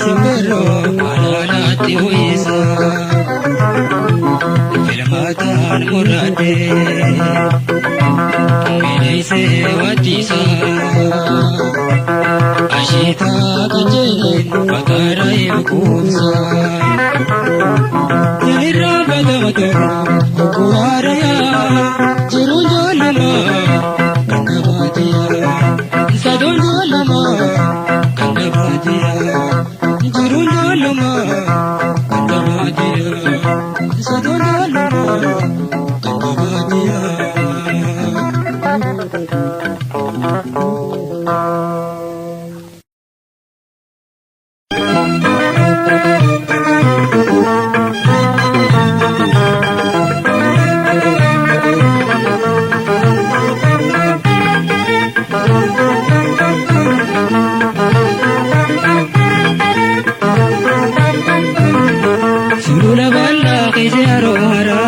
Shimero, Alana, Tiwisa. Meelise watisa Ashita kajeen Batara ilkuunsa Yalirra badamatu Kukuwaraya Jiru jolama Kandabadiya Sadun jolama Kandabadiya Jiru jolama Kandabadiya Sadun jolama Kandabadiya Sulula balla kizaro hara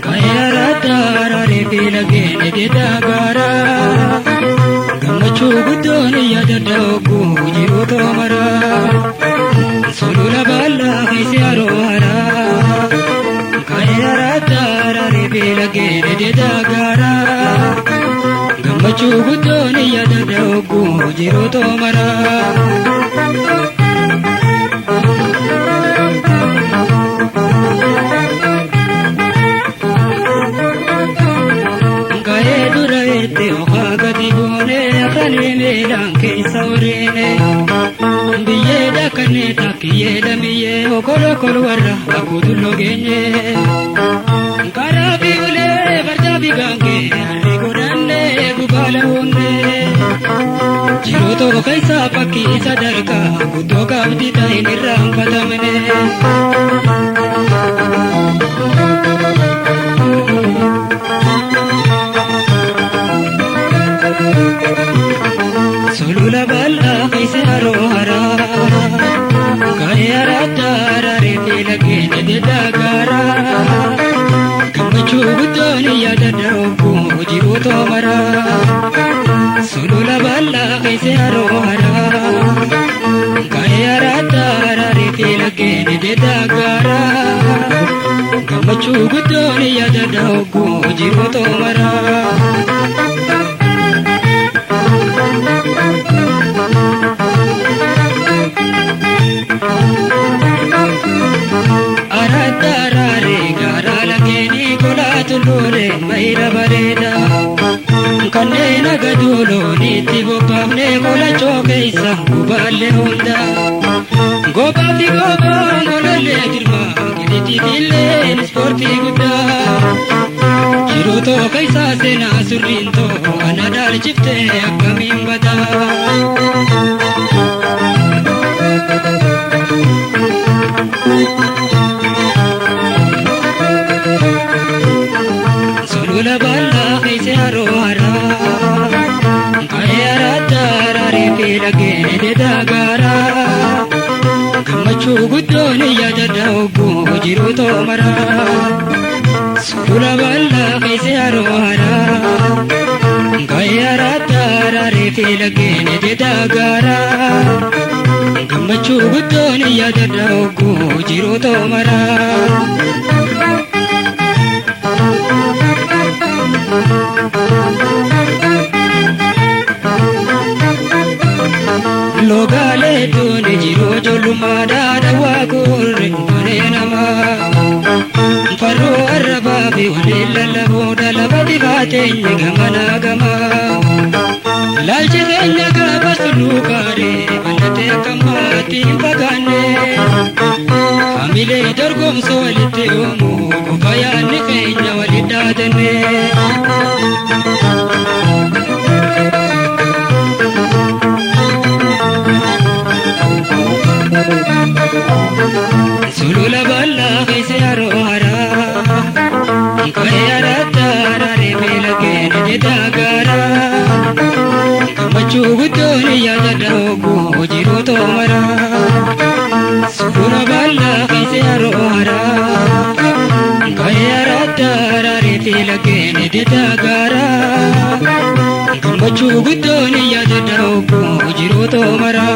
Kayara tara repila gene de dagara Gamachu gudoni yada dogu jiru tomara Sulula balla kizaro hara Kayara tara repila gene de dagara Gamachu gudoni yada dogu jiru tomara Biyeda kane takiyeda miye okolo kolwara akudullo genye Karabi ule barjabi gange arigodande gubala hunde Jiroto kaisa paki sadarka kudoka abdita inirram patamne Sulula balla kizaro hara Kayara tara repila gene de dagara Kamachu gudoni yada dogu jiru tomara Sulula balla kizaro hara Kayara tara repila gene de dagara Kamachu gudoni yada dogu jiru tomara Aratarare gara lageni gola tulure maira bareda Kanena gadulo niti bopamne gola choke isa ubale honda Gobati goba gola le girma giditi dille sporti guda Jiruto kaisa sena surrinto anadal chifte akamin bada Sulula balla kizaro hara Kayara tara repila gene de dagara Gamachu gudoni yada dogu jiru tomara Sulula balla kizaro hara Kayara tara repila gene de dagara Gamachu gudoni yada dogu jiru tomara Logale tuni jiru jolumada dawa kurre mane nama Faru arbabi walilla labuda labadi gatenya gamana gama Lalche kenya gaba sulukare balate kamati bagane Amile dorgom so walite omu kubayani kenya walidadene Sulula balla kizaro hara Kayara tara repila gene de dagara Kamachu gudoni yada dogu jiru tomara Sulula balla kizaro hara Kayara tara repila gene de dagara Kamachu gudoni yada dogu jiru tomara